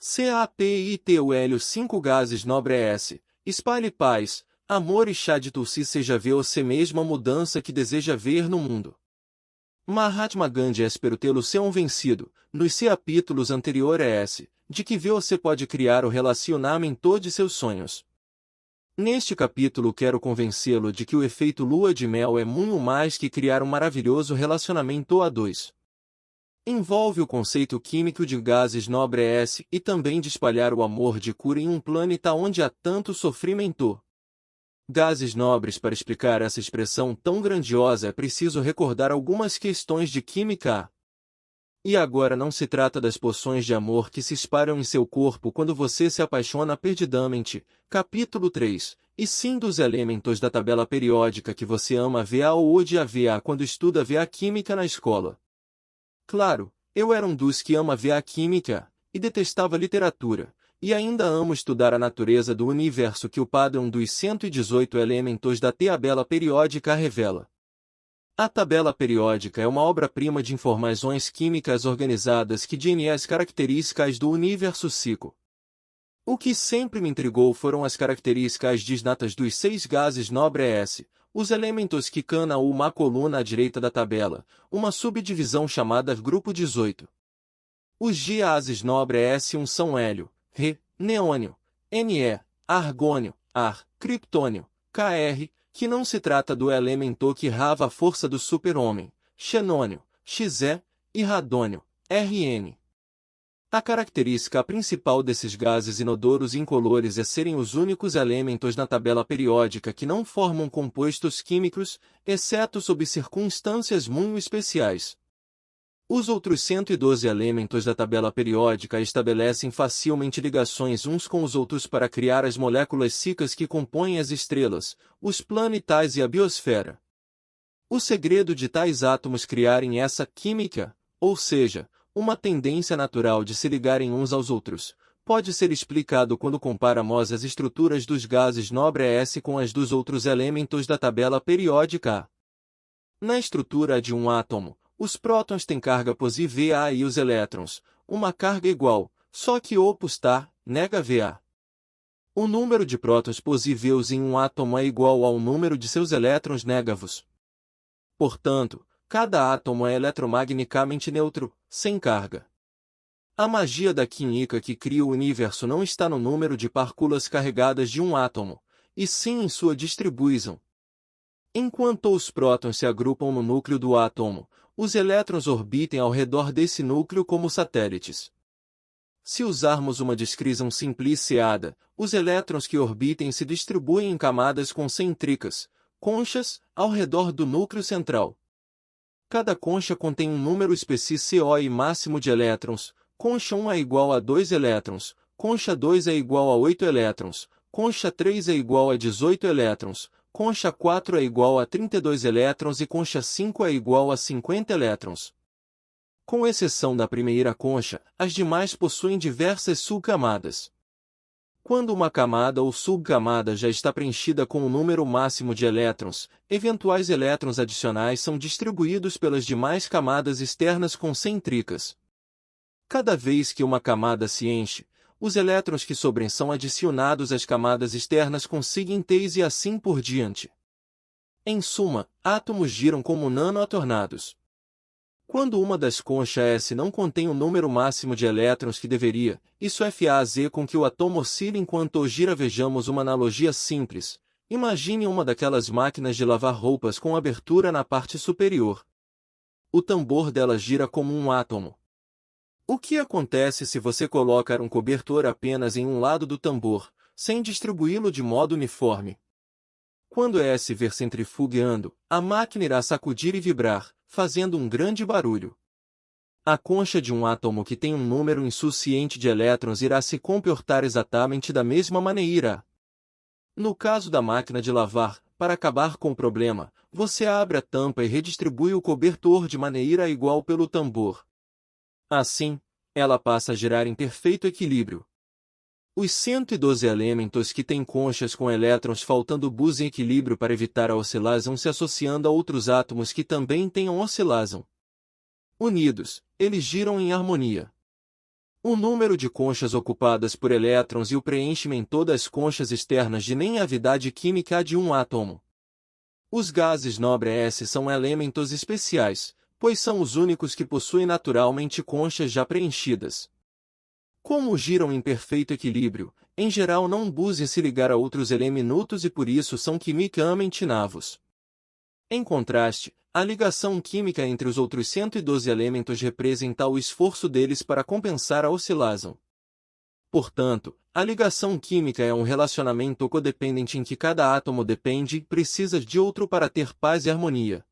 CAPIT o hélio 5 gases nobre S. Espalhe paz, amor e chá de Tulsi seja você mesmo a mudança que deseja ver no mundo. Mahatma Gandhi espero tê-lo ser um vencido, nos capítulos anteriores, de que você pode criar o relacionamento de seus sonhos. Neste capítulo quero convencê-lo de que o efeito lua de mel é muito mais que criar um maravilhoso relacionamento a dois. Envolve o conceito químico de gases nobres e também de espalhar o amor de cura em um planeta onde há tanto sofrimento. Gases nobres. Para explicar essa expressão tão grandiosa é preciso recordar algumas questões de química. E agora não se trata das poções de amor que se espalham em seu corpo quando você se apaixona perdidamente, capítulo 3, e sim dos elementos da tabela periódica que você ama VA ou odia VA quando estuda VA Química na escola. Claro, eu era um dos que ama VA Química, e detestava literatura, e ainda amo estudar a natureza do universo que o padrão dos 118 elementos da tabela periódica revela. A tabela periódica é uma obra-prima de informações químicas organizadas que dizem as características do universo ciclo. O que sempre me intrigou foram as características disnatas dos 6 gases nobres, os elementos que cana uma coluna à direita da tabela, uma subdivisão chamada grupo 18. Os gases nobres são hélio, Re, neônio, Ne, argônio, Ar, criptônio, Kr, que não se trata do elemento que rava a força do super-homem, xenônio, Xe, e radônio, Rn. A característica principal desses gases inodoros incolores é serem os únicos elementos na tabela periódica que não formam compostos químicos, exceto sob circunstâncias muito especiais. Os outros 112 elementos da tabela periódica estabelecem facilmente ligações uns com os outros para criar as moléculas secas que compõem as estrelas, os planetais e a biosfera. O segredo de tais átomos criarem essa química, ou seja, uma tendência natural de se ligarem uns aos outros, pode ser explicado quando comparamos as estruturas dos gases nobres com as dos outros elementos da tabela periódica. Na estrutura de um átomo, os prótons têm carga positiva e os elétrons, uma carga igual, só que o oposto, nega VA. O número de prótons positivos em um átomo é igual ao número de seus elétrons negativos. Portanto, cada átomo é eletromagneticamente neutro, sem carga. A magia da química que cria o universo não está no número de partículas carregadas de um átomo, e sim em sua distribuição. Enquanto os prótons se agrupam no núcleo do átomo, os elétrons orbitam ao redor desse núcleo como satélites. Se usarmos uma descrição simplificada, os elétrons que orbitam se distribuem em camadas concêntricas, conchas, ao redor do núcleo central. Cada concha contém um número específico e máximo de elétrons, concha 1 é igual a 2 elétrons, concha 2 é igual a 8 elétrons, concha 3 é igual a 18 elétrons, concha 4 é igual a 32 elétrons e concha 5 é igual a 50 elétrons. Com exceção da primeira concha, as demais possuem diversas subcamadas. Quando uma camada ou subcamada já está preenchida com o número máximo de elétrons, eventuais elétrons adicionais são distribuídos pelas demais camadas externas concêntricas. Cada vez que uma camada se enche, os elétrons que sobrem são adicionados às camadas externas conseguintes e assim por diante. Em suma, átomos giram como nanotornados. Quando uma das conchas S não contém o número máximo de elétrons que deveria, isso faz com que o átomo oscile enquanto gira. Vejamos uma analogia simples. Imagine uma daquelas máquinas de lavar roupas com abertura na parte superior. O tambor dela gira como um átomo. O que acontece se você colocar um cobertor apenas em um lado do tambor, sem distribuí-lo de modo uniforme? Quando se ver centrifugando, a máquina irá sacudir e vibrar, fazendo um grande barulho. A concha de um átomo que tem um número insuficiente de elétrons irá se comportar exatamente da mesma maneira. No caso da máquina de lavar, para acabar com o problema, você abre a tampa e redistribui o cobertor de maneira igual pelo tambor. Assim, ela passa a girar em perfeito equilíbrio. Os 112 elementos que têm conchas com elétrons faltando busem equilíbrio para evitar a oscilação se associando a outros átomos que também tenham oscilação. Unidos, eles giram em harmonia. O número de conchas ocupadas por elétrons e o preenchimento das conchas externas de nem-avidade química de um átomo. Os gases nobre S são elementos especiais, pois são os únicos que possuem naturalmente conchas já preenchidas. Como giram em perfeito equilíbrio, em geral não busem se ligar a outros elementos e por isso são quimicamente navos. Em contraste, a ligação química entre os outros 112 elementos representa o esforço deles para compensar a oscilação. Portanto, a ligação química é um relacionamento codependente em que cada átomo depende e precisa de outro para ter paz e harmonia.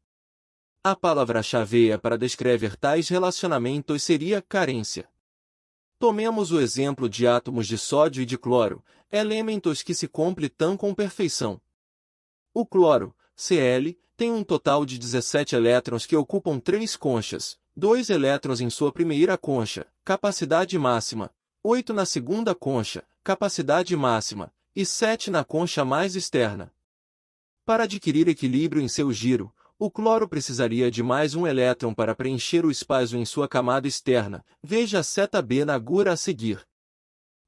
A palavra-chave para descrever tais relacionamentos seria carência. Tomemos o exemplo de átomos de sódio e de cloro, elementos que se completam com perfeição. O cloro, Cl, tem um total de 17 elétrons que ocupam 3 conchas, 2 elétrons em sua primeira concha, capacidade máxima, 8 na segunda concha, capacidade máxima, e 7 na concha mais externa. Para adquirir equilíbrio em seu giro, o cloro precisaria de mais um elétron para preencher o espaço em sua camada externa. Veja a seta B na agulha a seguir.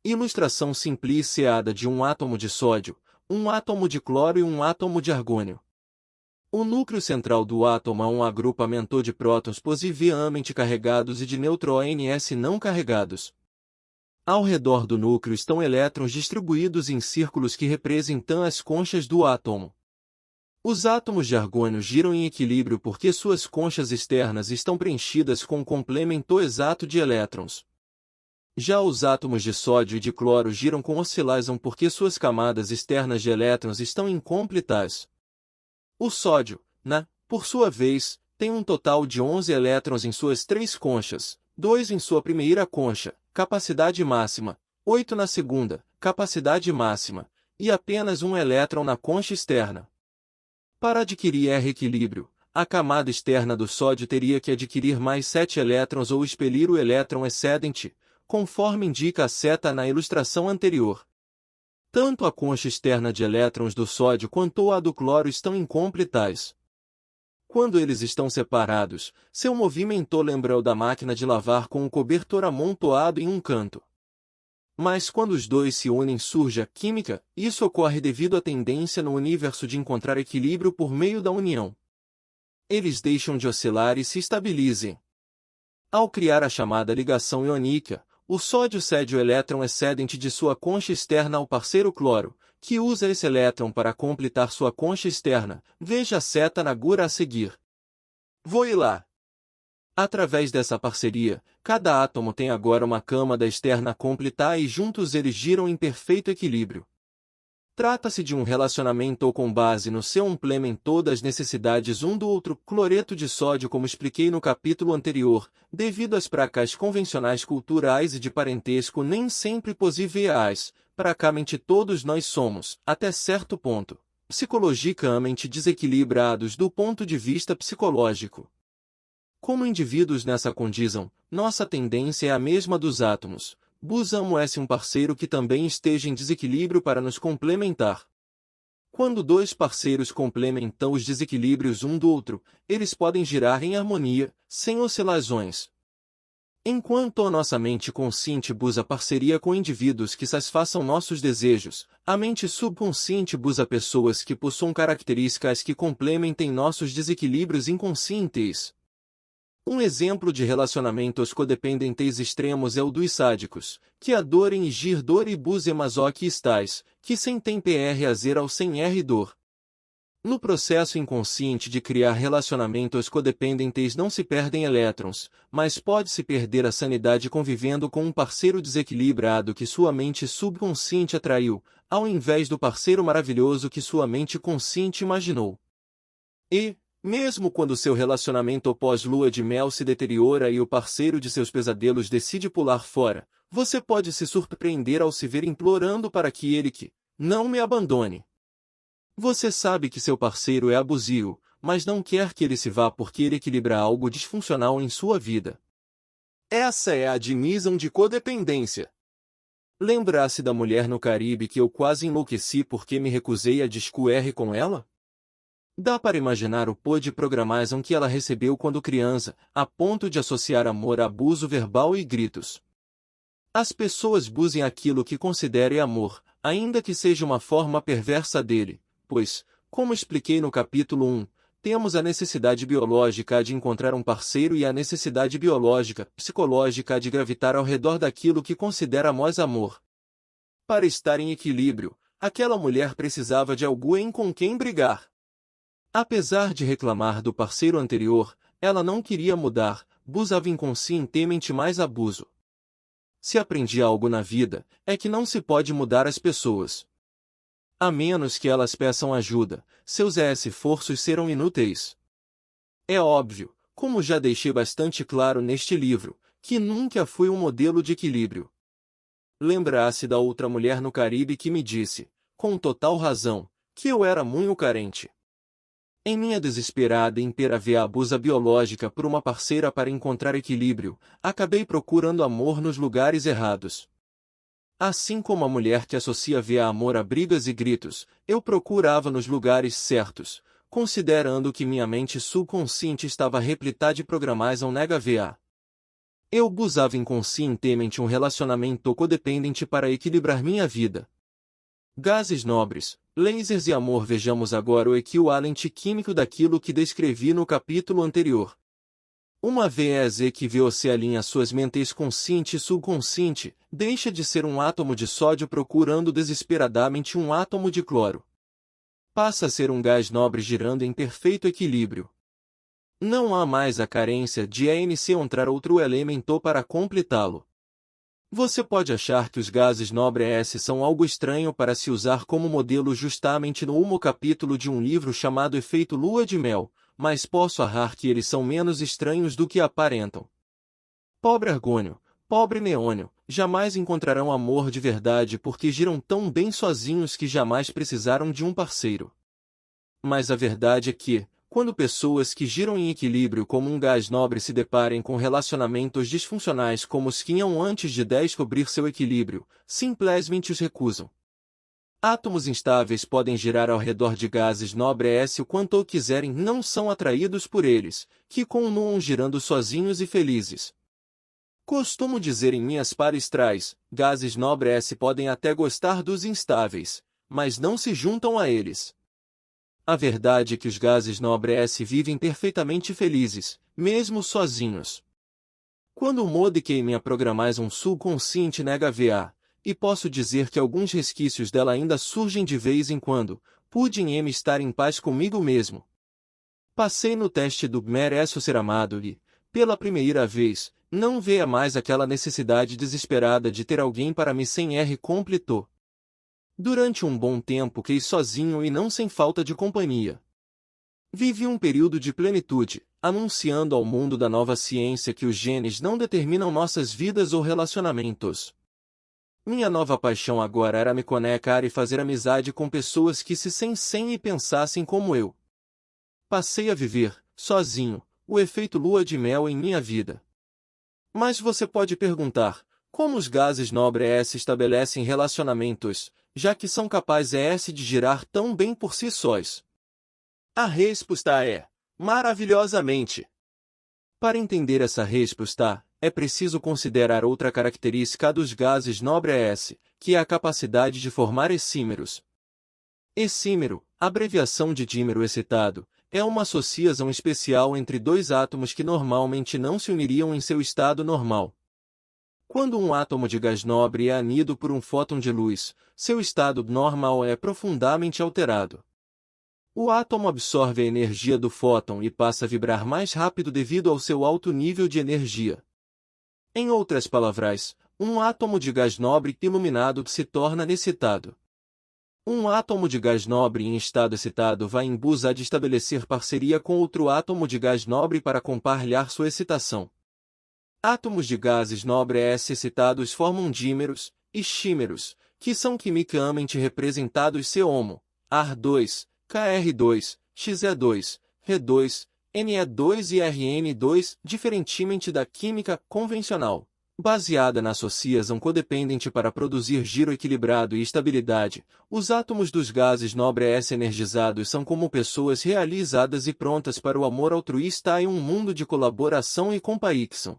Ilustração simplificada de um átomo de sódio, um átomo de cloro e um átomo de argônio. O núcleo central do átomo é um agrupamento de prótons positivamente carregados e de nêutrons não carregados. Ao redor do núcleo estão elétrons distribuídos em círculos que representam as conchas do átomo. Os átomos de argônio giram em equilíbrio porque suas conchas externas estão preenchidas com um complemento exato de elétrons. Já os átomos de sódio e de cloro giram com oscilação porque suas camadas externas de elétrons estão incompletas. O sódio, por sua vez, tem um total de 11 elétrons em suas 3 conchas, 2 em sua primeira concha, capacidade máxima, 8 na segunda, capacidade máxima, e apenas um elétron na concha externa. Para adquirir equilíbrio, a camada externa do sódio teria que adquirir mais 7 elétrons ou expelir o elétron excedente, conforme indica a seta na ilustração anterior. Tanto a concha externa de elétrons do sódio quanto a do cloro estão incompletas. Quando eles estão separados, seu movimento lembra o da máquina de lavar com o cobertor amontoado em um canto. Mas quando os dois se unem surge a química, isso ocorre devido à tendência no universo de encontrar equilíbrio por meio da união. Eles deixam de oscilar e se estabilizem. Ao criar a chamada ligação iônica, o sódio cede o elétron excedente de sua concha externa ao parceiro cloro, que usa esse elétron para completar sua concha externa. Veja a seta na agulha a seguir. Vou ir lá. Através dessa parceria, cada átomo tem agora uma camada externa a completar e juntos eles giram em perfeito equilíbrio. Trata-se de um relacionamento com base no seu complemento das necessidades um do outro. Cloreto de sódio, como expliquei no capítulo anterior, devido às práticas convencionais culturais e de parentesco nem sempre possíveis, praticamente todos nós somos, até certo ponto, psicologicamente desequilibrados do ponto de vista psicológico. Como indivíduos nessa condição, nossa tendência é a mesma dos átomos. Buscamos um parceiro que também esteja em desequilíbrio para nos complementar. Quando dois parceiros complementam os desequilíbrios um do outro, eles podem girar em harmonia, sem oscilações. Enquanto a nossa mente consciente busca parceria com indivíduos que satisfaçam nossos desejos, a mente subconsciente busca pessoas que possuam características que complementem nossos desequilíbrios inconscientes. Um exemplo de relacionamentos codependentes extremos é o dos sádicos, que adorem e gir dor e busem masoquistas, que sentem prazer ao sem dor. No processo inconsciente de criar relacionamentos codependentes não se perdem elétrons, mas pode-se perder a sanidade convivendo com um parceiro desequilibrado que sua mente subconsciente atraiu, ao invés do parceiro maravilhoso que sua mente consciente imaginou. E, mesmo quando seu relacionamento pós-lua de mel se deteriora e o parceiro de seus pesadelos decide pular fora, você pode se surpreender ao se ver implorando para que ele não me abandone. Você sabe que seu parceiro é abusivo, mas não quer que ele se vá porque ele equilibra algo disfuncional em sua vida. Essa é a admissão de codependência. Lembra-se da mulher no Caribe que eu quase enlouqueci porque me recusei a discutir com ela? Dá para imaginar o pó de programação que ela recebeu quando criança, a ponto de associar amor a abuso verbal e gritos. As pessoas busquem aquilo que considerem amor, ainda que seja uma forma perversa dele, pois, como expliquei no capítulo 1, temos a necessidade biológica de encontrar um parceiro e a necessidade biológica, psicológica de gravitar ao redor daquilo que consideramos amor. Para estar em equilíbrio, aquela mulher precisava de alguém com quem brigar. Apesar de reclamar do parceiro anterior, ela não queria mudar, buscava inconscientemente mais abuso. Se aprendi algo na vida, é que não se pode mudar as pessoas. A menos que elas peçam ajuda, seus esforços serão inúteis. É óbvio, como já deixei bastante claro neste livro, que nunca fui um modelo de equilíbrio. Lembra-se da outra mulher no Caribe que me disse, com total razão, que eu era muito carente. Em minha desesperada e imperativa busca biológica por uma parceira para encontrar equilíbrio, acabei procurando amor nos lugares errados. Assim como a mulher que associa via amor a brigas e gritos, eu procurava nos lugares certos, considerando que minha mente subconsciente estava repleta de programação negativa. Eu buscava inconscientemente um relacionamento codependente para equilibrar minha vida. Gases nobres, lasers e amor. Vejamos agora o equivalente químico daquilo que descrevi no capítulo anterior. Uma vez que você alinha suas mentes consciente e subconsciente, deixa de ser um átomo de sódio procurando desesperadamente um átomo de cloro. Passa a ser um gás nobre girando em perfeito equilíbrio. Não há mais a carência de encontrar outro elemento para completá-lo. Você pode achar que os gases nobres são algo estranho para se usar como modelo justamente no último capítulo de um livro chamado Efeito Lua de Mel, mas posso arrar que eles são menos estranhos do que aparentam. Pobre argônio, pobre neônio, jamais encontrarão amor de verdade porque giram tão bem sozinhos que jamais precisaram de um parceiro. Mas a verdade é que, quando pessoas que giram em equilíbrio como um gás nobre se deparem com relacionamentos disfuncionais como os que tinham antes de descobrir seu equilíbrio, simplesmente os recusam. Átomos instáveis podem girar ao redor de gases nobres o quanto quiserem, não são atraídos por eles, que continuam girando sozinhos e felizes. Costumo dizer em minhas palestras, gases nobres podem até gostar dos instáveis, mas não se juntam a eles. A verdade é que os gases nobres vivem perfeitamente felizes, mesmo sozinhos. Quando modifiquei minha programação subconsciente negativa, e posso dizer que alguns resquícios dela ainda surgem de vez em quando, pude estar em paz comigo mesmo. Passei no teste do mereço ser amado e, pela primeira vez, não veia mais aquela necessidade desesperada de ter alguém para mim sem completou. Durante um bom tempo quis sozinho e não sem falta de companhia. Vivi um período de plenitude, anunciando ao mundo da nova ciência que os genes não determinam nossas vidas ou relacionamentos. Minha nova paixão agora era me conectar e fazer amizade com pessoas que se sensem e pensassem como eu. Passei a viver, sozinho, o efeito lua de mel em minha vida. Mas você pode perguntar, como os gases nobres estabelecem relacionamentos, já que são capazes de girar tão bem por si sós? A resposta é, maravilhosamente. Para entender essa resposta, é preciso considerar outra característica dos gases nobres, que é a capacidade de formar hexímeros. Hexímero, abreviação de dímero excitado, é uma associação especial entre dois átomos que normalmente não se uniriam em seu estado normal. Quando um átomo de gás nobre é anido por um fóton de luz, seu estado normal é profundamente alterado. O átomo absorve a energia do fóton e passa a vibrar mais rápido devido ao seu alto nível de energia. Em outras palavras, um átomo de gás nobre iluminado se torna excitado. Um átomo de gás nobre em estado excitado vai em busca de estabelecer parceria com outro átomo de gás nobre para compartilhar sua excitação. Átomos de gases nobres excitados formam dímeros, hexímeros, que são quimicamente representados como Ar2, Kr2, Xe2, Re2, Ne2 e Rn2, diferentemente da química convencional, baseada na associação codependente para produzir giro equilibrado e estabilidade. Os átomos dos gases nobres energizados são como pessoas realizadas e prontas para o amor altruísta em um mundo de colaboração e compaixão.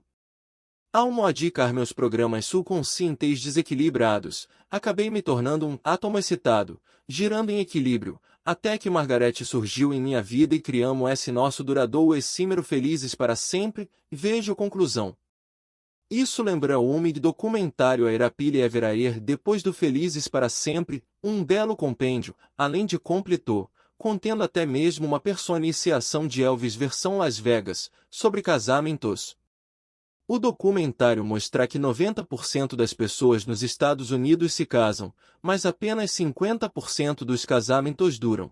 Ao modificar meus programas subconscientes desequilibrados, acabei me tornando um átomo excitado, girando em equilíbrio, até que Margaret surgiu em minha vida e criamos esse nosso duradouro efímero felizes para sempre. Vejo conclusão. Isso lembra-me de documentário A Erapilha Everaer depois do Felizes para Sempre, um belo compêndio, além de completou, contendo até mesmo uma personificação de Elvis versão Las Vegas, sobre casamentos. O documentário mostra que 90% das pessoas nos Estados Unidos se casam, mas apenas 50% dos casamentos duram.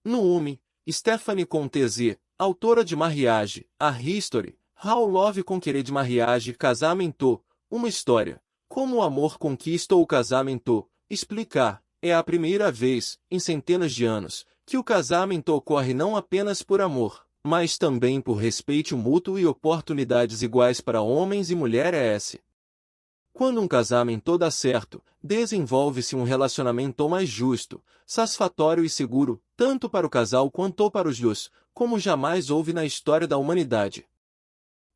No UMI, Stephanie Conteze, autora de Marriage, A History, How Love Conquered Marriage Casamento, uma história, como o amor conquistou o casamento, explicar, é a primeira vez, em centenas de anos, que o casamento ocorre não apenas por amor, mas também por respeito mútuo e oportunidades iguais para homens e mulheres. Quando um casamento dá certo, desenvolve-se um relacionamento mais justo, satisfatório e seguro, tanto para o casal quanto para os dois, como jamais houve na história da humanidade.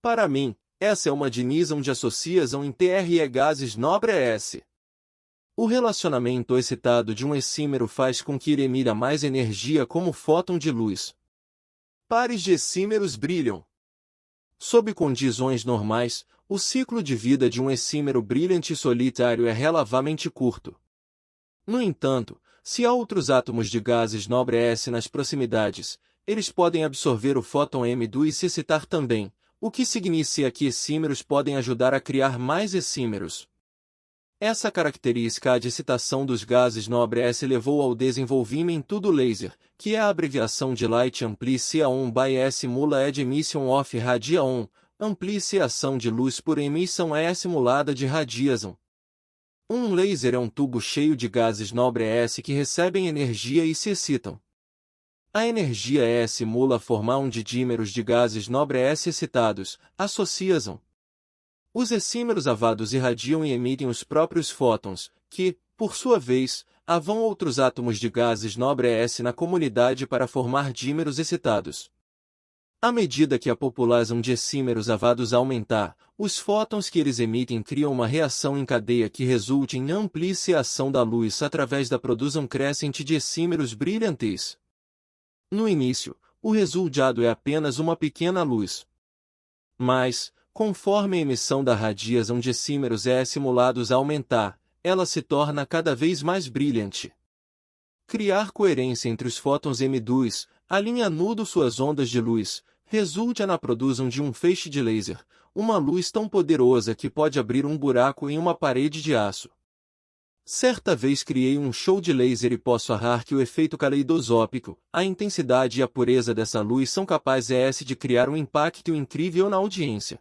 Para mim, essa é uma definição de associação entre gases nobres. O relacionamento excitado de um efímero faz com que emita mais energia como fóton de luz. Pares de efímeros brilham. Sob condições normais, o ciclo de vida de um efímero brilhante e solitário é relativamente curto. No entanto, se há outros átomos de gases nobres nas proximidades, eles podem absorver o fóton M2 e se excitar também, o que significa que efímeros podem ajudar a criar mais efímeros. Essa característica de excitação dos gases nobres levou ao desenvolvimento do laser, que é a abreviação de Light Amplification by Simula ed Emission of Radiation, ampliação de luz por emissão é simulada de radiação. Um laser é um tubo cheio de gases nobres que recebem energia e se excitam. A energia simula a formação de dímeros de gases nobres excitados, associação. Os efímeros avados irradiam e emitem os próprios fótons, que, por sua vez, vão outros átomos de gases nobres na comunidade para formar dímeros excitados. À medida que a população de efímeros avados aumentar, os fótons que eles emitem criam uma reação em cadeia que resulta em ampliação da luz através da produção crescente de efímeros brilhantes. No início, o resultado é apenas uma pequena luz. Mas, conforme a emissão da radiação de efímeros simulados aumentar, ela se torna cada vez mais brilhante. Criar coerência entre os fótons M2, alinhando suas ondas de luz, resulta na produção de um feixe de laser, uma luz tão poderosa que pode abrir um buraco em uma parede de aço. Certa vez criei um show de laser e posso afirmar que o efeito caleidoscópico, a intensidade e a pureza dessa luz são capazes de criar um impacto incrível na audiência.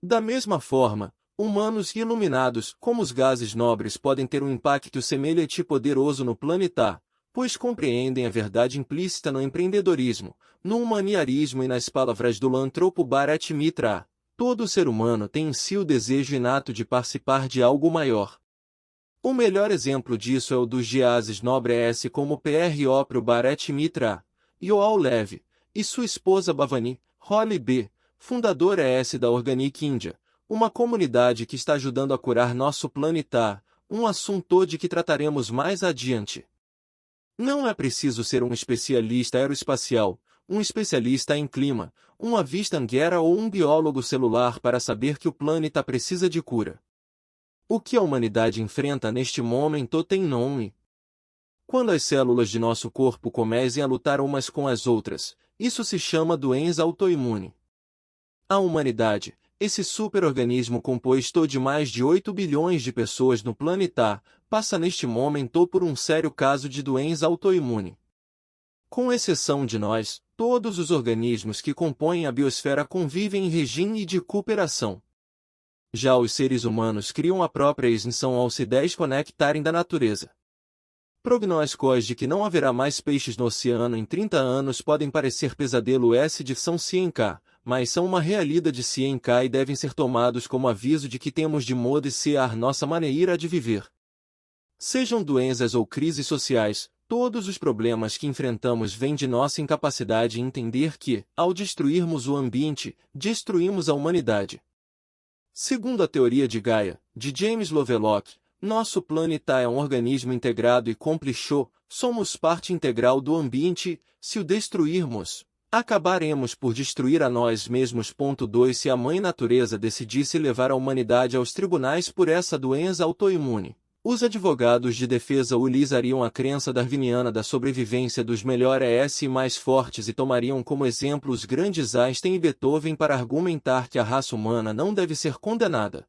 Da mesma forma, humanos iluminados, como os gases nobres, podem ter um impacto semelhante e poderoso no planeta, pois compreendem a verdade implícita no empreendedorismo, no humanitarismo e nas palavras do lantropo Bharat Mitra. Todo ser humano tem em si o desejo inato de participar de algo maior. O melhor exemplo disso é o dos gases nobres como Pro Bharat Mitra, Yoal Lev, e sua esposa Bhavani, Holly B., fundadora da Organic India, uma comunidade que está ajudando a curar nosso planeta, um assunto de que trataremos mais adiante. Não é preciso ser um especialista aeroespacial, um especialista em clima, um avista em guerra ou um biólogo celular para saber que o planeta precisa de cura. O que a humanidade enfrenta neste momento tem nome. Quando as células de nosso corpo começam a lutar umas com as outras, isso se chama doença autoimune. A humanidade, esse superorganismo composto de mais de 8 bilhões de pessoas no planeta, passa neste momento por um sério caso de doença autoimune. Com exceção de nós, todos os organismos que compõem a biosfera convivem em regime de cooperação. Já os seres humanos criam a própria extinção ao se desconectarem da natureza. Prognósticos de que não haverá mais peixes no oceano em 30 anos podem parecer pesadelo de São Cienca, mas são uma realidade cienca e devem ser tomados como aviso de que temos de modificar nossa maneira de viver. Sejam doenças ou crises sociais, todos os problemas que enfrentamos vêm de nossa incapacidade em entender que, ao destruirmos o ambiente, destruímos a humanidade. Segundo a teoria de Gaia, de James Lovelock, nosso planeta é um organismo integrado e completo, somos parte integral do ambiente, se o destruirmos, acabaremos por destruir a nós mesmos. 2 Se a mãe natureza decidisse levar a humanidade aos tribunais por essa doença autoimune, os advogados de defesa utilizariam a crença darwiniana da sobrevivência dos melhores e mais fortes e tomariam como exemplo os grandes Einstein e Beethoven para argumentar que a raça humana não deve ser condenada.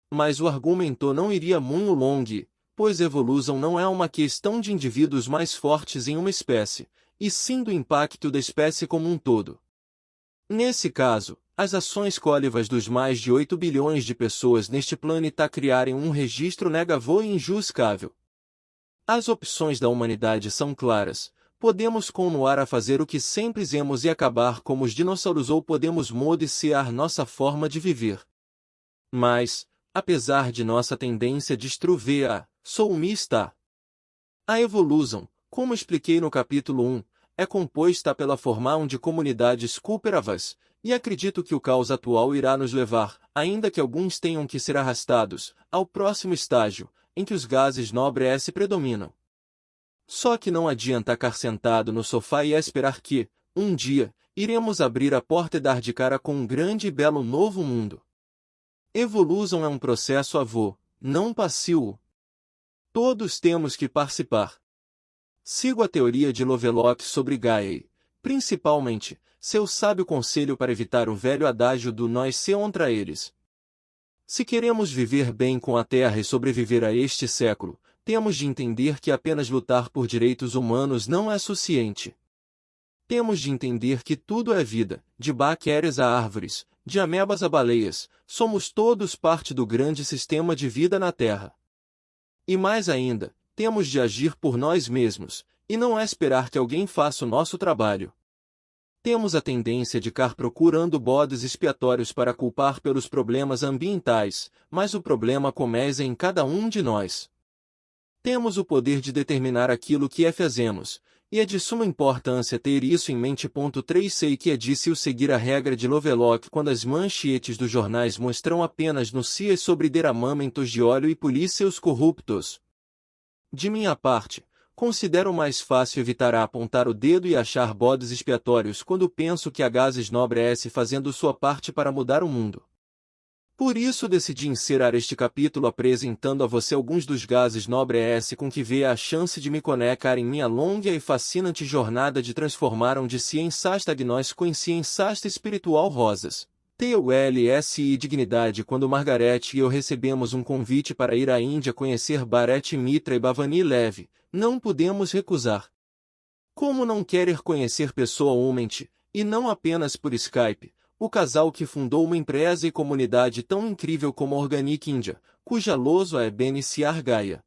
Mas o argumento não iria muito longe, pois evolução não é uma questão de indivíduos mais fortes em uma espécie, e sim do impacto da espécie como um todo. Nesse caso, as ações coletivas dos mais de 8 bilhões de pessoas neste planeta criarem um registro negativo e injustificável. As opções da humanidade são claras. Podemos continuar a fazer o que sempre fizemos e acabar como os dinossauros, ou podemos modificar nossa forma de viver. Mas, apesar de nossa tendência a destruir sou mista. A evolução, como expliquei no capítulo 1, é composta pela formação de comunidades cooperativas, e acredito que o caos atual irá nos levar, ainda que alguns tenham que ser arrastados, ao próximo estágio, em que os gases nobres predominam. Só que não adianta ficar sentado no sofá e esperar que, um dia, iremos abrir a porta e dar de cara com um grande e belo novo mundo. Evolução é um processo avô, não passivo. Todos temos que participar. Sigo a teoria de Lovelock sobre Gaia e, principalmente, seu sábio conselho para evitar o velho adágio do nós se contra eles. Se queremos viver bem com a Terra e sobreviver a este século, temos de entender que apenas lutar por direitos humanos não é suficiente. Temos de entender que tudo é vida, de bactérias a árvores, de amebas a baleias, somos todos parte do grande sistema de vida na Terra. E mais ainda, temos de agir por nós mesmos, e não é esperar que alguém faça o nosso trabalho. Temos a tendência de ficar procurando bodes expiatórios para culpar pelos problemas ambientais, mas o problema começa em cada um de nós. Temos o poder de determinar aquilo que fazemos, e é de suma importância ter isso em mente. 3 Sei que é difícil seguir a regra de Lovelock quando as manchetes dos jornais mostram apenas notícias sobre derramamentos de óleo e polícias corruptos. De minha parte, considero mais fácil evitar apontar o dedo e achar bodes expiatórios quando penso que há gases nobres fazendo sua parte para mudar o mundo. Por isso decidi encerrar este capítulo apresentando a você alguns dos gases nobres com que veio a chance de me conectar em minha longa e fascinante jornada de transformar de ciência agnóstico em ciência espiritual rosas. TULSI Dignidade. Quando Margaret e eu recebemos um convite para ir à Índia conhecer Bharat Mitra e Bhavani Levi, não pudemos recusar. Como não querer conhecer pessoalmente, e não apenas por Skype, o casal que fundou uma empresa e comunidade tão incrível como a Organic India, cuja logo é beneficiar Gaia.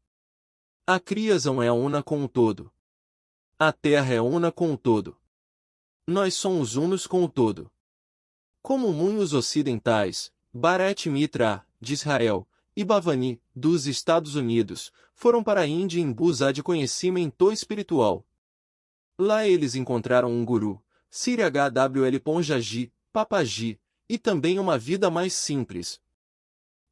A criação é una com o todo. A terra é una com o todo. Nós somos unos com o todo. Como muitos ocidentais, Bharat Mitra, de Israel, e Bhavani, dos Estados Unidos, foram para a Índia em busca de conhecimento espiritual. Lá eles encontraram um guru, Sri Hwl Ponjaji, Papaji, e também uma vida mais simples.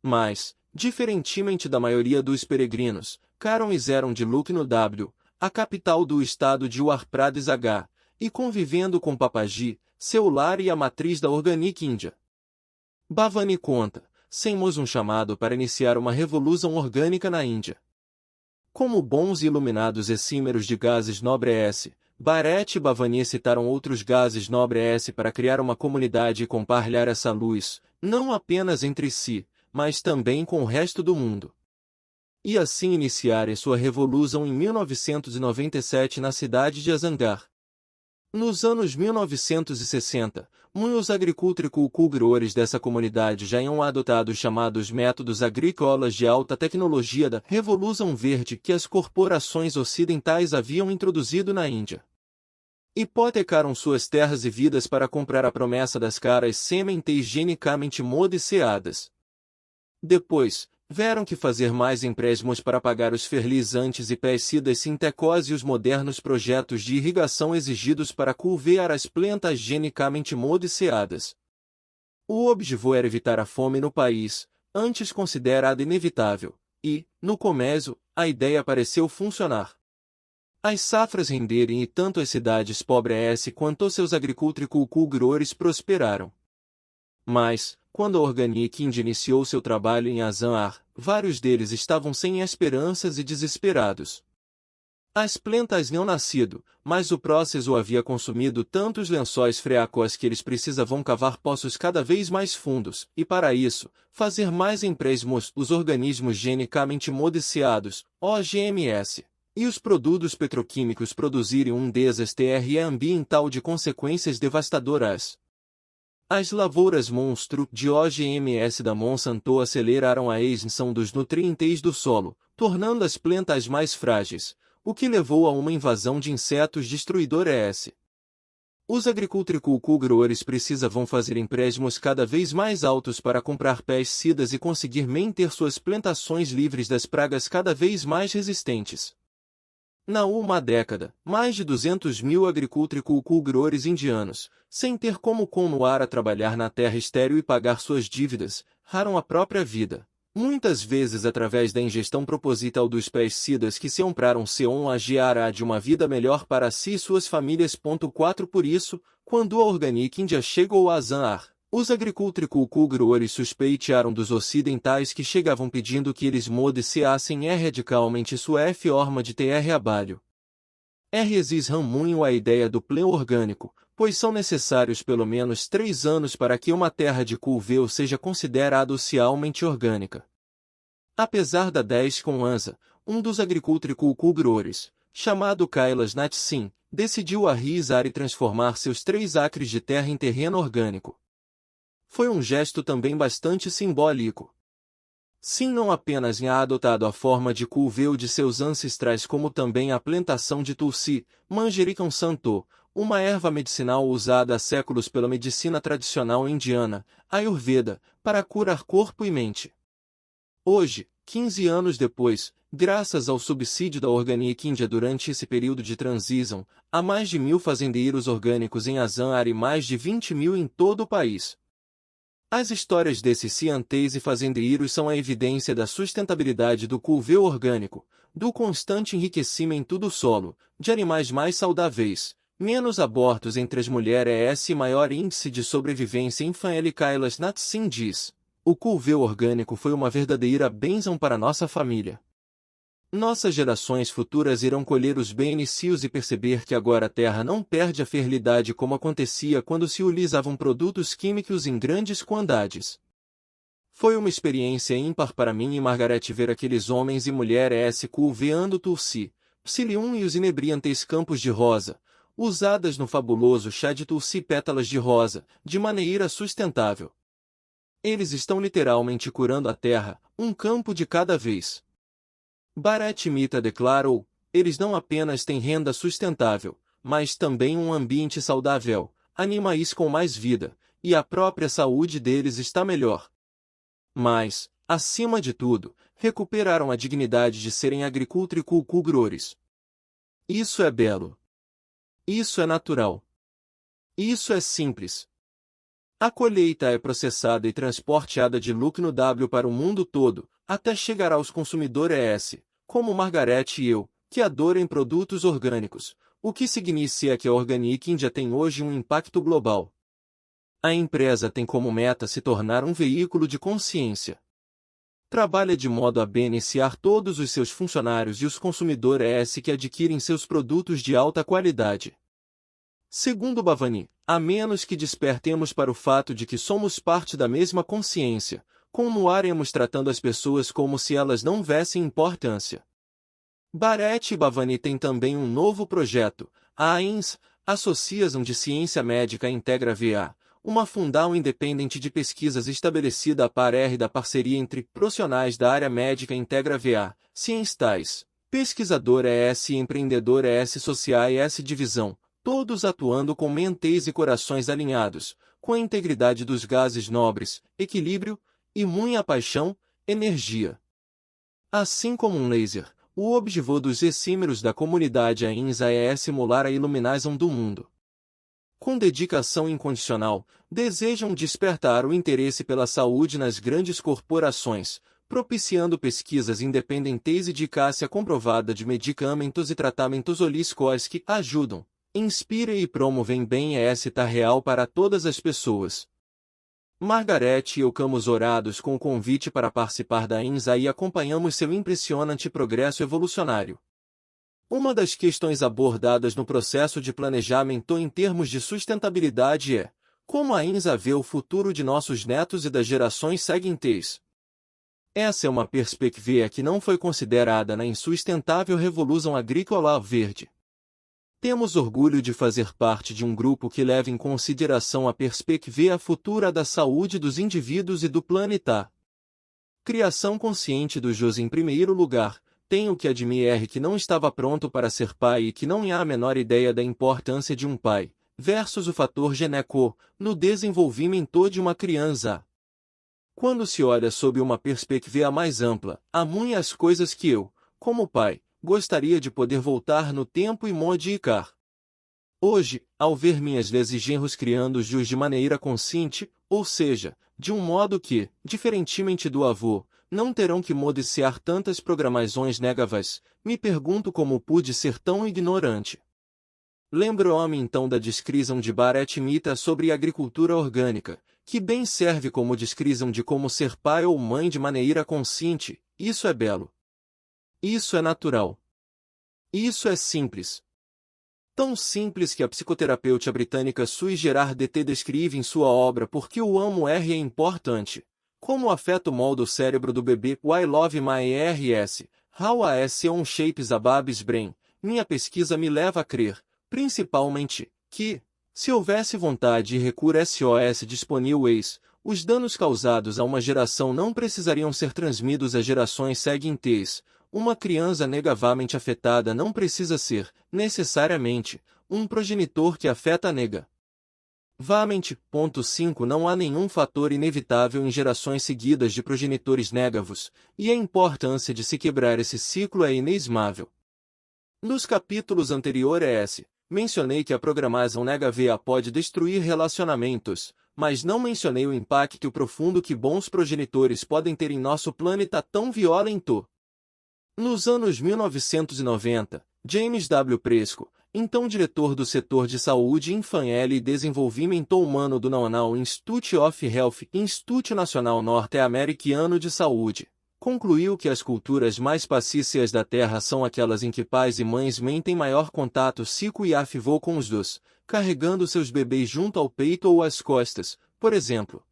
Mas, diferentemente da maioria dos peregrinos, Karon eram de Lucknow W, a capital do estado de Uttar Pradesh H, e convivendo com Papaji, seu lar e a matriz da Organic India. Bhavani conta, semos um chamado para iniciar uma revolução orgânica na Índia. Como bons e iluminados efímeros de gases nobres, Bharat e Bhavani citaram outros gases nobres para criar uma comunidade e compartilhar essa luz, não apenas entre si, mas também com o resto do mundo. E assim iniciarem sua revolução em 1997 na cidade de Azangar. Nos anos 1960, muitos agricultores dessa comunidade já tinham adotado os chamados métodos agrícolas de alta tecnologia da Revolução Verde que as corporações ocidentais haviam introduzido na Índia. Hipotecaram suas terras e vidas para comprar a promessa das caras sementes higienicamente modificadas. Depois, tiveram que fazer mais empréstimos para pagar os fertilizantes e pesticidas sintéticos e os modernos projetos de irrigação exigidos para cultivar as plantas genicamente modificadas. O objetivo era evitar a fome no país, antes considerada inevitável, e, no começo, a ideia pareceu funcionar. As safras renderem e tanto as cidades pobres quanto seus agricultores prosperaram. Mas, quando a Organic India iniciou seu trabalho em Azamar, vários deles estavam sem esperanças e desesperados. As plantas não nascido, mas o processo havia consumido tantos lençóis freáqueos que eles precisavam cavar poços cada vez mais fundos, e para isso, fazer mais empréstimos dos organismos genicamente modificados, OGMs, e os produtos petroquímicos produzirem um desastre ambiental de consequências devastadoras. As lavouras monstro de OGMs da Monsanto aceleraram a extinção dos nutrientes do solo, tornando as plantas mais frágeis, o que levou a uma invasão de insetos destruidores. Os agricultores precisavam fazer empréstimos cada vez mais altos para comprar pesticidas e conseguir manter suas plantações livres das pragas cada vez mais resistentes. Na uma década, mais de 200 mil agricultores indianos, sem ter como continuar a trabalhar na terra estéril e pagar suas dívidas, raram a própria vida. Muitas vezes através da ingestão proposital dos pesticidas que se compraram com a guiará de uma vida melhor para si e suas famílias. 4 Por isso, quando a Organic India chegou a Azamar, os agricultores suspeitaram dos ocidentais que chegavam pedindo que eles modificassem radicalmente sua forma de trabalho. Exisam muito a ideia do pleno orgânico, pois são necessários pelo menos 3 anos para que uma terra de cultivo seja considerada socialmente orgânica. Apesar da 10 com ANSA, um dos agricultores, chamado Kailash Nath Singh, decidiu arriscar e transformar seus 3 acres de terra em terreno orgânico. Foi um gesto também bastante simbólico. Sim, não apenas tinha adotado a forma de cultivo de seus ancestrais como também a plantação de Tulsi, Manjericão Santo, uma erva medicinal usada há séculos pela medicina tradicional indiana, Ayurveda, para curar corpo e mente. Hoje, 15 anos depois, graças ao subsídio da Organic India durante esse período de transição, há mais de 1.000 fazendeiros orgânicos em Azamar e mais de 20 mil em todo o país. As histórias desses ciantes e fazendeiros são a evidência da sustentabilidade do cultivo orgânico, do constante enriquecimento do solo, de animais mais saudáveis, menos abortos entre as mulheres e maior índice de sobrevivência infantil. Kailash Nath Singh diz: o cultivo orgânico foi uma verdadeira bênção para nossa família. Nossas gerações futuras irão colher os benefícios e perceber que agora a terra não perde a fertilidade como acontecia quando se utilizavam produtos químicos em grandes quantidades. Foi uma experiência ímpar para mim e Margaret ver aqueles homens e mulheres cultivando Tulsi, Psyllium e os inebriantes campos de rosa, usadas no fabuloso chá de Tulsi pétalas de rosa, de maneira sustentável. Eles estão literalmente curando a terra, um campo de cada vez. Bharat Mehta declarou: eles não apenas têm renda sustentável, mas também um ambiente saudável, animais com mais vida, e a própria saúde deles está melhor. Mas, acima de tudo, recuperaram a dignidade de serem agricultores. Isso é belo. Isso é natural. Isso é simples. A colheita é processada e transportada de Lucknow para o mundo todo, até chegar aos consumidores, como Margaret e eu, que adoram produtos orgânicos, o que significa que a Organic India tem hoje um impacto global. A empresa tem como meta se tornar um veículo de consciência. Trabalha de modo a beneficiar todos os seus funcionários e os consumidores que adquirem seus produtos de alta qualidade. Segundo Bhavani, a menos que despertemos para o fato de que somos parte da mesma consciência, continuaremos tratando as pessoas como se elas não tivessem importância. Bharat e Bhavani têm também um novo projeto, a AINS, Associação de Ciência Médica Integra VA, uma fundação independente de pesquisas estabelecida a par da parceria entre profissionais da área médica Integra VA, cientistas, pesquisadores e empreendedores sociais divisão, todos atuando com mentes e corações alinhados, com a integridade dos gases nobres, equilíbrio, e muita paixão, energia. Assim como um laser, o objetivo dos efímeros da comunidade AINS é simular a iluminação do mundo. com dedicação incondicional, desejam despertar o interesse pela saúde nas grandes corporações, propiciando pesquisas independentes e de eficácia comprovada de medicamentos e tratamentos holísticos que ajudam, inspiram e promovem bem-estar real para todas as pessoas. Margaret e eu fomos orados com o convite para participar da INSA e acompanhamos seu impressionante progresso evolucionário. Uma das questões abordadas no processo de planejamento em termos de sustentabilidade é: como a INSA vê o futuro de nossos netos e das gerações seguintes? Essa é uma perspectiva que não foi considerada na insustentável revolução agrícola verde. Temos orgulho de fazer parte de um grupo que leva em consideração a perspectiva futura da saúde dos indivíduos e do planeta. Criação consciente dos Jus em primeiro lugar. Tenho que admitir que não estava pronto para ser pai e que não há a menor ideia da importância de um pai, versus o fator genético, no desenvolvimento de uma criança. Quando se olha sob uma perspectiva mais ampla, há muitas coisas que eu, como pai, gostaria de poder voltar no tempo e modificar. Hoje, ao ver minhas vezes genros criando os Jus de maneira consciente, ou seja, de um modo que, diferentemente do avô, não terão que modificar tantas programações negativas, me pergunto como pude ser tão ignorante. Lembro-me então da descrição de Bharat Mehta sobre agricultura orgânica, que bem serve como descrição de como ser pai ou mãe de maneira consciente. Isso é belo. Isso é natural. Isso é simples. Tão simples que a psicoterapeuta britânica Sui Gerard D.T. descreve em sua obra Porque o Amo R é Importante. Como o afeto molda o cérebro do bebê. I Love My RS. How a S Shapes a Baby's Brain. Minha pesquisa me leva a crer, principalmente, que, se houvesse vontade e recursos SOS disponíveis, os danos causados a uma geração não precisariam ser transmitidos às gerações seguintes. Uma criança negativamente afetada não precisa ser, necessariamente, um progenitor que afeta a nega. Vamente. 5. Não há nenhum fator inevitável em gerações seguidas de progenitores negativos, e a importância de se quebrar esse ciclo é inesmável. Nos capítulos anteriores, mencionei que a programação negativa pode destruir relacionamentos, mas não mencionei o impacto profundo que bons progenitores podem ter em nosso planeta tão violento. Nos anos 1990, James W. Presco, então diretor do setor de saúde infantil e desenvolvimento humano do National Institute of Health, Instituto Nacional Norte-Americano de Saúde, concluiu que as culturas mais pacíficas da Terra são aquelas em que pais e mães mantêm maior contato psico e afetivo com os dois, carregando seus bebês junto ao peito ou às costas, por exemplo.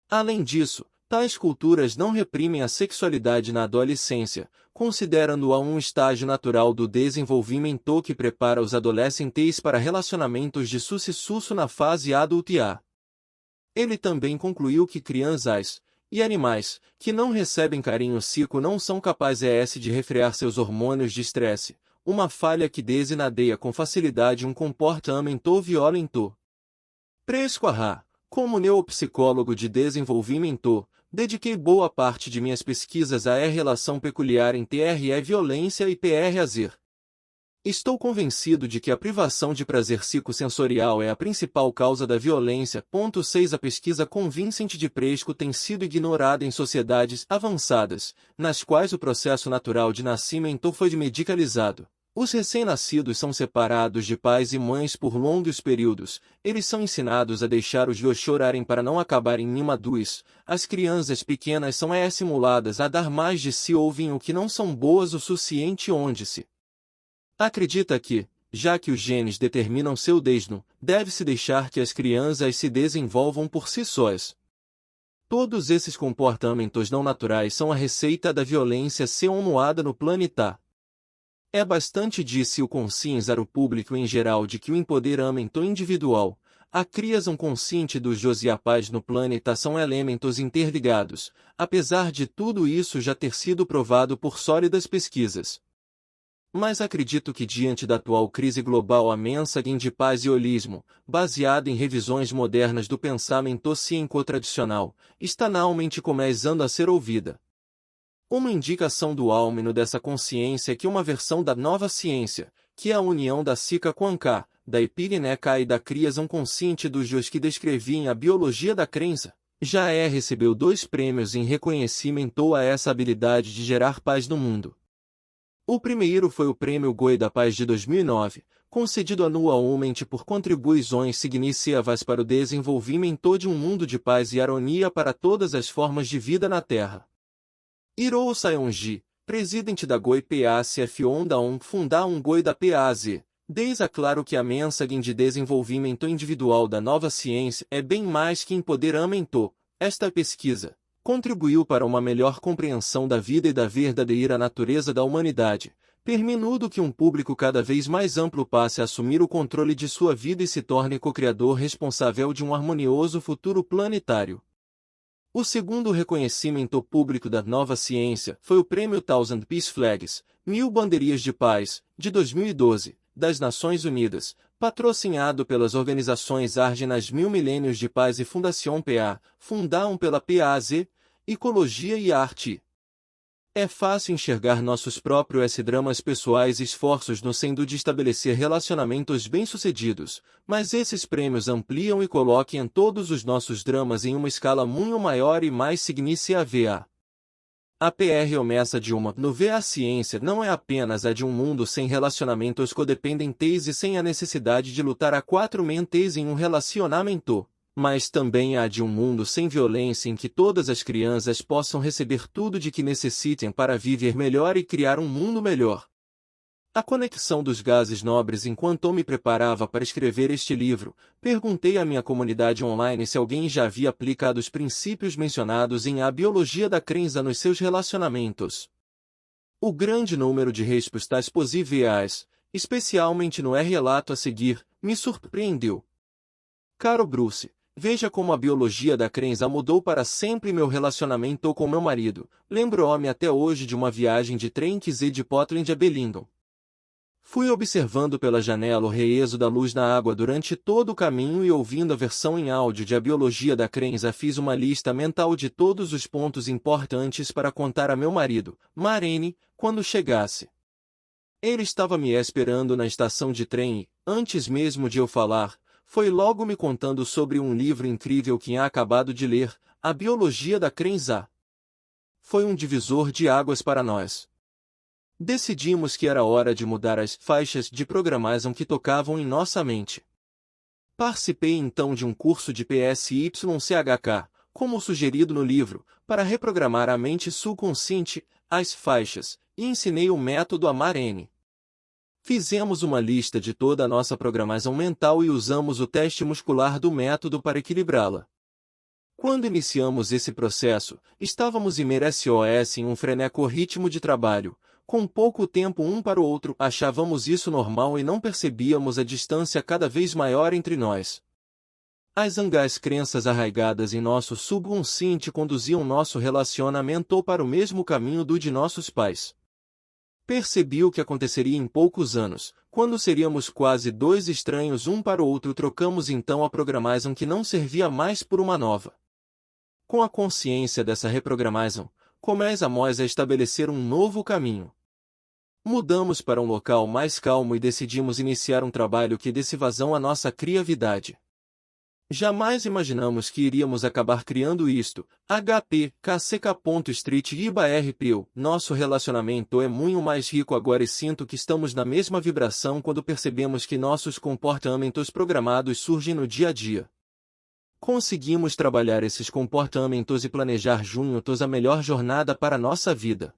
Além disso, tais culturas não reprimem a sexualidade na adolescência, considerando-a um estágio natural do desenvolvimento que prepara os adolescentes para relacionamentos de sucesso na fase adulta. Ele também concluiu que crianças e animais que não recebem carinho psico não são capazes de refrear seus hormônios de estresse, uma falha que desencadeia com facilidade um comportamento violento. Presco, como neuropsicólogo de desenvolvimento, dediquei boa parte de minhas pesquisas à relação peculiar entre violência e prazer. Estou convencido de que a privação de prazer psicossensorial é a principal causa da violência. 6. A pesquisa convincente de Presco tem sido ignorada em sociedades avançadas, nas quais o processo natural de nascimento foi medicalizado. Os recém-nascidos são separados de pais e mães por longos períodos, eles são ensinados a deixar os dois chorarem para não acabarem imaduros, as crianças pequenas são estimuladas a dar mais de si ou vinho que não são boas o suficiente onde se acredita que, já que os genes determinam seu destino, deve-se deixar que as crianças se desenvolvam por si sós. Todos esses comportamentos não naturais são a receita da violência anuada no planeta. É bastante disse o conscientizar o público em geral de que o empoderamento individual, a criação consciente dos Jus e a paz no planeta são elementos interligados, apesar de tudo isso já ter sido provado por sólidas pesquisas. Mas acredito que diante da atual crise global a mensagem de paz e holismo, baseada em revisões modernas do pensamento científico tradicional, está realmente começando a ser ouvida. Uma indicação do aumento dessa consciência é que uma versão da nova ciência, que é a união da psica com a da Epineca e da criação consciente dos Deus que descreviam a biologia da crença, recebeu 2 prêmios em reconhecimento a essa habilidade de gerar paz no mundo. O primeiro foi o Prêmio Goi da Paz de 2009, concedido anualmente por contribuições significativas para o desenvolvimento de um mundo de paz e harmonia para todas as formas de vida na Terra. Hiroo Sayonji, presidente da Goi PACF Onda fundar um Goi da PAZ, deixa claro que a mensagem de desenvolvimento individual da nova ciência é bem mais que empoderamento. Esta pesquisa contribuiu para uma melhor compreensão da vida e da verdadeira natureza da humanidade, permitindo que um público cada vez mais amplo passe a assumir o controle de sua vida e se torne co-criador responsável de um harmonioso futuro planetário. O segundo reconhecimento público da nova ciência foi o Prêmio Thousand Peace Flags, 1000 Bandeirinhas de Paz, de 2012, das Nações Unidas, patrocinado pelas organizações Argenas 1000 Milênios de Paz e Fundação PA, fundaram pela PAZ, Ecologia e Arte. É fácil enxergar nossos próprios dramas pessoais e esforços no sentido de estabelecer relacionamentos bem-sucedidos, mas esses prêmios ampliam e colocam todos os nossos dramas em uma escala muito maior e mais significativa. A promessa de uma nova ciência não é apenas a de um mundo sem relacionamentos codependentes e sem a necessidade de lutar a 4 mentes em um relacionamento, mas também a de um mundo sem violência em que todas as crianças possam receber tudo de que necessitem para viver melhor e criar um mundo melhor. A conexão dos gases nobres. Enquanto me preparava para escrever este livro, perguntei à minha comunidade online se alguém já havia aplicado os princípios mencionados em A Biologia da Crença nos seus relacionamentos. O grande número de respostas positivas, especialmente no relato a seguir, me surpreendeu. Caro Bruce, veja como a biologia da crença mudou para sempre meu relacionamento com meu marido. Lembro-me até hoje de uma viagem de trem que de Portland a Bellington. Fui observando pela janela o reieso da luz na água durante todo o caminho e ouvindo a versão em áudio de A Biologia da Crença fiz uma lista mental de todos os pontos importantes para contar a meu marido, Marene, quando chegasse. Ele estava me esperando na estação de trem e, antes mesmo de eu falar, foi logo me contando sobre um livro incrível que tinha acabado de ler, A Biologia da Crença. Foi um divisor de águas para nós. Decidimos que era hora de mudar as faixas de programação que tocavam em nossa mente. Participei então de um curso de PSYCHK, como sugerido no livro, para reprogramar a mente subconsciente, as faixas, e ensinei o método a Marene. Fizemos uma lista de toda a nossa programação mental e usamos o teste muscular do método para equilibrá-la. Quando iniciamos esse processo, estávamos imersos em um frenético ritmo de trabalho. Com pouco tempo um para o outro, achávamos isso normal e não percebíamos a distância cada vez maior entre nós. As angas crenças arraigadas em nosso subconsciente conduziam nosso relacionamento para o mesmo caminho do de nossos pais. Percebi o que aconteceria em poucos anos, quando seríamos quase 2 estranhos um para o outro. Trocamos então a programação que não servia mais por uma nova. Com a consciência dessa reprogramação, começamos a estabelecer um novo caminho. Mudamos para um local mais calmo e decidimos iniciar um trabalho que desse vazão à nossa criatividade. Jamais imaginamos que iríamos acabar criando isto. HPKCK.Street/RPU. Nosso relacionamento é muito mais rico agora e sinto que estamos na mesma vibração quando percebemos que nossos comportamentos programados surgem no dia a dia. Conseguimos trabalhar esses comportamentos e planejar juntos a melhor jornada para nossa vida.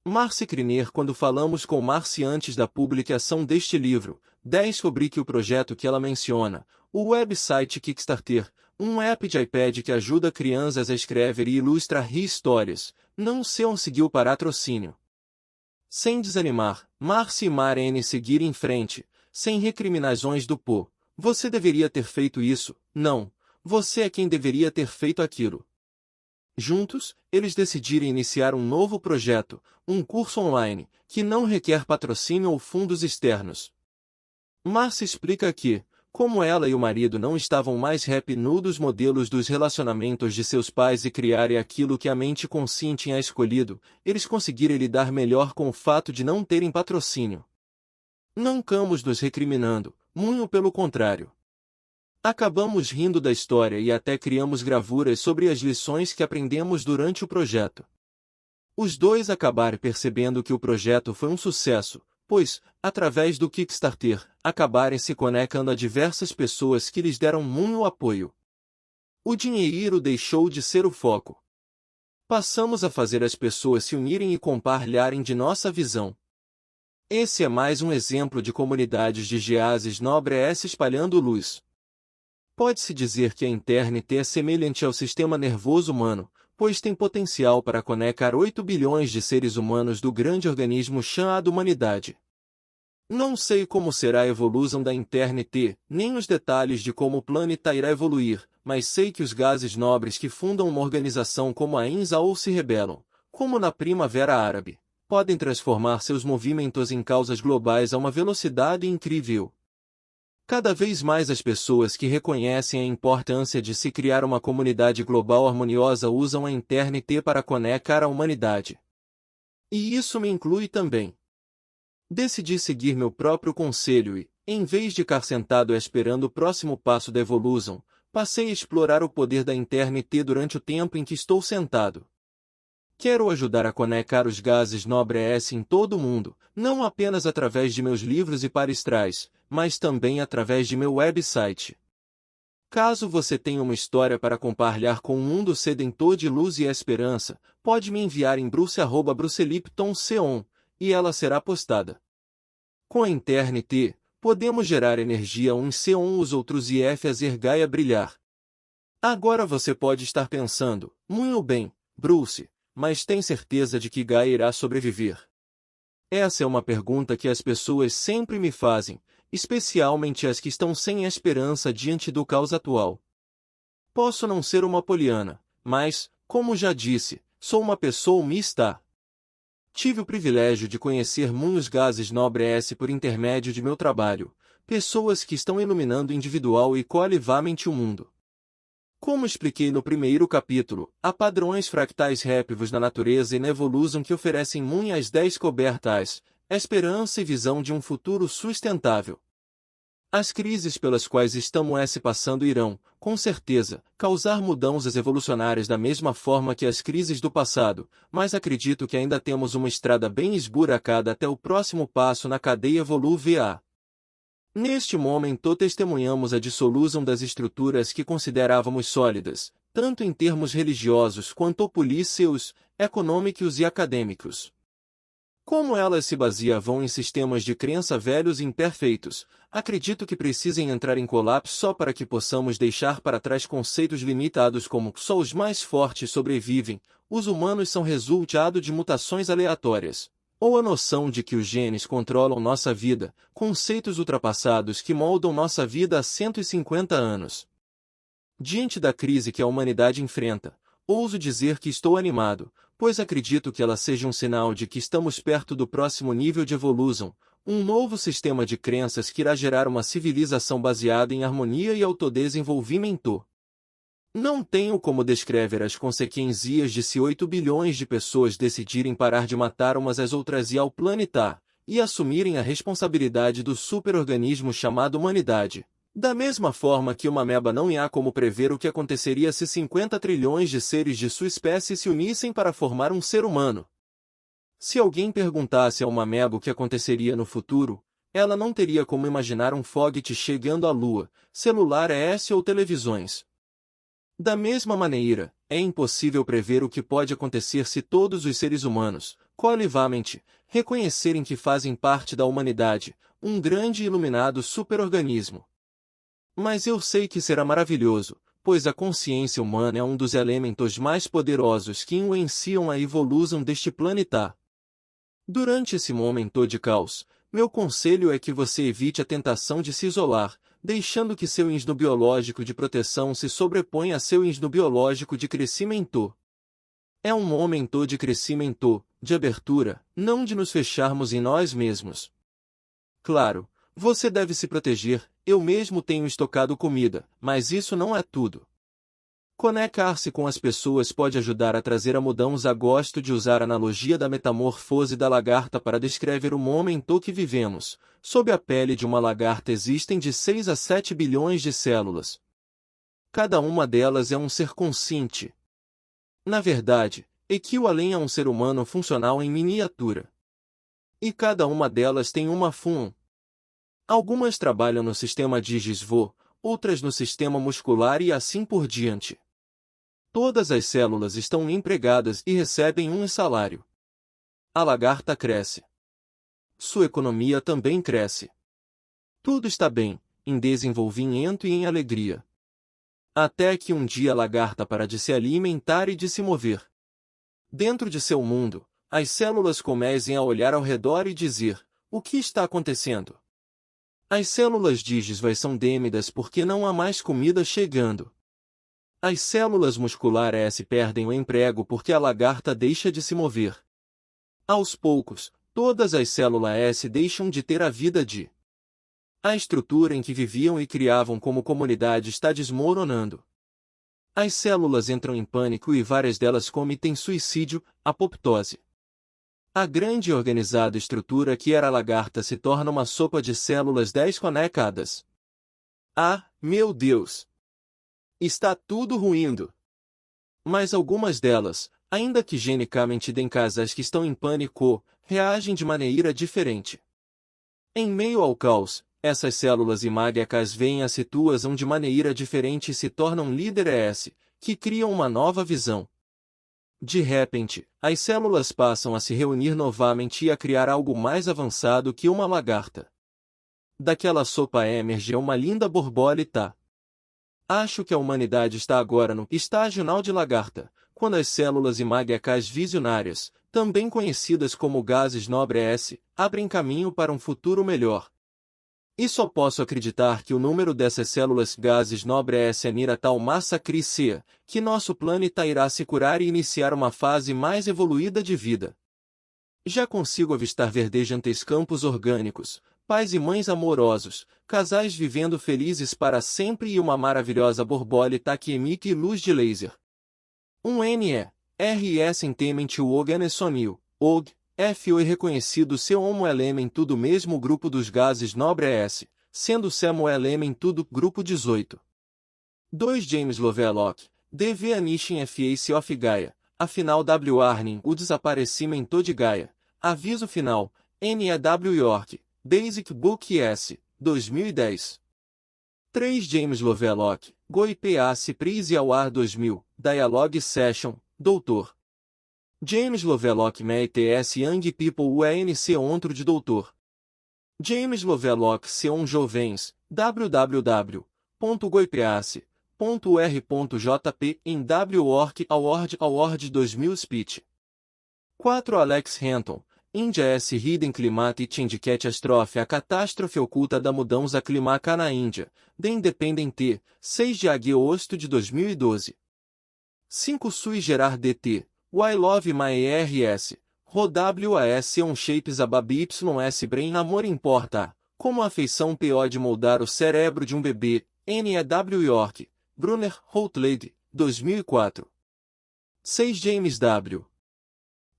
Marcy Kriner. Quando falamos com Marcy antes da publicação deste livro, descobri que o projeto que ela menciona, o website Kickstarter, um app de iPad que ajuda crianças a escrever e ilustrar histórias, não se conseguiu patrocínio. Sem desanimar, Marcy e Marene seguir em frente, sem recriminações do pô. Você deveria ter feito isso, não. Você é quem deveria ter feito aquilo. Juntos, eles decidiram iniciar um novo projeto, um curso online, que não requer patrocínio ou fundos externos. Marcy explica que, como ela e o marido não estavam mais happy nos modelos dos relacionamentos de seus pais e criarem aquilo que a mente consciente tinha escolhido, eles conseguiram lidar melhor com o fato de não terem patrocínio. Não ficamos nos recriminando, muito pelo contrário. Acabamos rindo da história e até criamos gravuras sobre as lições que aprendemos durante o projeto. Os dois acabaram percebendo que o projeto foi um sucesso, pois, através do Kickstarter, acabaram se conectando a diversas pessoas que lhes deram muito apoio. O dinheiro deixou de ser o foco. Passamos a fazer as pessoas se unirem e compartilharem de nossa visão. Esse é mais um exemplo de comunidades de gases nobres espalhando luz. Pode-se dizer que a internet é semelhante ao sistema nervoso humano, pois tem potencial para conectar 8 bilhões de seres humanos do grande organismo chamado humanidade. Não sei como será a evolução da internet, nem os detalhes de como o planeta irá evoluir, mas sei que os gases nobres que fundam uma organização como a INSA ou se rebelam, como na Primavera Árabe, podem transformar seus movimentos em causas globais a uma velocidade incrível. Cada vez mais as pessoas que reconhecem a importância de se criar uma comunidade global harmoniosa usam a internet para conectar a humanidade. E isso me inclui também. Decidi seguir meu próprio conselho e, em vez de ficar sentado esperando o próximo passo da evolução, passei a explorar o poder da internet durante o tempo em que estou sentado. Quero ajudar a conectar os gases nobres em todo o mundo, não apenas através de meus livros e palestras, mas também através de meu website. Caso você tenha uma história para compartilhar com o mundo sedentor de luz e esperança, pode me enviar em bruce@brucelipton.com, e ela será postada. Com a internet, podemos gerar energia uns com os outros e fazer Gaia brilhar. Agora você pode estar pensando, muito bem, Bruce, mas tem certeza de que Gaia irá sobreviver? Essa é uma pergunta que as pessoas sempre me fazem, especialmente as que estão sem esperança diante do caos atual. Posso não ser uma poliana, mas, como já disse, sou uma pessoa mista. Tive o privilégio de conhecer muitos gases nobres por intermédio de meu trabalho, pessoas que estão iluminando individual e coletivaamente o mundo. Como expliquei no primeiro capítulo, há padrões fractais répivos na natureza e na evolução que oferecem muitas descobertas, esperança e visão de um futuro sustentável. As crises pelas quais estamos se passando irão, com certeza, causar mudanças evolucionárias da mesma forma que as crises do passado, mas acredito que ainda temos uma estrada bem esburacada até o próximo passo na cadeia evolutiva. Neste momento testemunhamos a dissolução das estruturas que considerávamos sólidas, tanto em termos religiosos quanto políticos, econômicos e acadêmicos. Como elas se baseavam em sistemas de crença velhos e imperfeitos, acredito que precisem entrar em colapso só para que possamos deixar para trás conceitos limitados como só os mais fortes sobrevivem, os humanos são resultado de mutações aleatórias. Ou a noção de que os genes controlam nossa vida, conceitos ultrapassados que moldam nossa vida há 150 anos. Diante da crise que a humanidade enfrenta, ouso dizer que estou animado, pois acredito que ela seja um sinal de que estamos perto do próximo nível de evolução, um novo sistema de crenças que irá gerar uma civilização baseada em harmonia e autodesenvolvimento. Não tenho como descrever as consequências de se 8 bilhões de pessoas decidirem parar de matar umas às outras e ao planeta, e assumirem a responsabilidade do superorganismo chamado humanidade. Da mesma forma que uma ameba não há como prever o que aconteceria se 50 trilhões de seres de sua espécie se unissem para formar um ser humano. Se alguém perguntasse a uma ameba o que aconteceria no futuro, ela não teria como imaginar um foguete chegando à Lua, celular S ou televisões. Da mesma maneira, é impossível prever o que pode acontecer se todos os seres humanos, coletivamente, reconhecerem que fazem parte da humanidade, um grande e iluminado superorganismo. Mas eu sei que será maravilhoso, pois a consciência humana é um dos elementos mais poderosos que influenciam a evolução deste planeta. Durante esse momento de caos, meu conselho é que você evite a tentação de se isolar, deixando que seu instinto biológico de proteção se sobreponha a seu instinto biológico de crescimento. É um momento de crescimento, de abertura, não de nos fecharmos em nós mesmos. Claro, você deve se proteger, eu mesmo tenho estocado comida, mas isso não é tudo. Conectar-se com as pessoas pode ajudar a trazer a mudança. Gosto de usar a analogia da metamorfose da lagarta para descrever o momento que vivemos. Sob a pele de uma lagarta existem de 6 a 7 bilhões de células. Cada uma delas é um ser consciente. Na verdade, equivalem a um ser humano funcional em miniatura. E cada uma delas tem uma função. Algumas trabalham no sistema digesvo, outras no sistema muscular e assim por diante. Todas as células estão empregadas e recebem um salário. A lagarta cresce. Sua economia também cresce. Tudo está bem, em desenvolvimento e em alegria. Até que um dia a lagarta para de se alimentar e de se mover. Dentro de seu mundo, as células começam a olhar ao redor e dizer: o que está acontecendo? As células digesvas são dêmidas porque não há mais comida chegando. As células musculares perdem o emprego porque a lagarta deixa de se mover. Aos poucos, todas as células deixam de ter a vida de. A estrutura em que viviam e criavam como comunidade está desmoronando. As células entram em pânico e várias delas cometem suicídio, apoptose. A grande e organizada estrutura que era a lagarta se torna uma sopa de células desconectadas. Ah, meu Deus! Está tudo ruindo. Mas algumas delas, ainda que genicamente casas que estão em pânico, reagem de maneira diferente. Em meio ao caos, essas células imágicas veem a situação de maneira diferente e se tornam líderes, que criam uma nova visão. De repente, as células passam a se reunir novamente e a criar algo mais avançado que uma lagarta. Daquela sopa emerge uma linda borboleta. Acho que a humanidade está agora no estágio final de lagarta, quando as células imágicas visionárias, também conhecidas como gases nobres, abrem caminho para um futuro melhor. E só posso acreditar que o número dessas células gases nobres irá tal massa crescer, que nosso planeta irá se curar e iniciar uma fase mais evoluída de vida. Já consigo avistar verdejantes campos orgânicos, pais e mães amorosos, casais vivendo felizes para sempre e uma maravilhosa borboleta que emite luz de laser. Um NE-RS intemente o OG OG, foi reconhecido seu homo elemento do mesmo grupo dos gases nobres, sendo seu elemento do grupo 18. 2 James Lovelock, The Vanishing Face of Gaia, afinal Warning, o desaparecimento de Gaia, aviso final, N.E.W. York, Basic Book S, 2010. 3 James Lovelock, Goi P.A.C. Prize Award 2000, Dialogue Session, Dr. James Lovelock M.T.S. Young People UNC Ontro de Dr. James Lovelock Seon Jovens, www.goipac.ur.jp em W.Org Award 2000 Speech. 4 Alex Hinton, India S. Hidden Climate Change Catastrophe. A catástrofe oculta da mudança climática na Índia, The Independent, 6 de agosto de 2012. 5 Sui Gerar DT, Why Love My RS, ROWAS On Shapes Abab YS Brain Amor Importa, como a afeição pode moldar o cérebro de um bebê, N.E.W. York, Brunner, Routledge, 2004. 6 James W.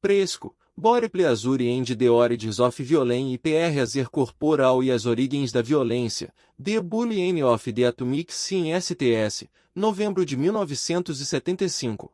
Presco, Bore Pleasure and the Origins of Violence IPR Azer Corporal e as Origens da Violência, The Bullying of the Atomic Scene STS, novembro de 1975.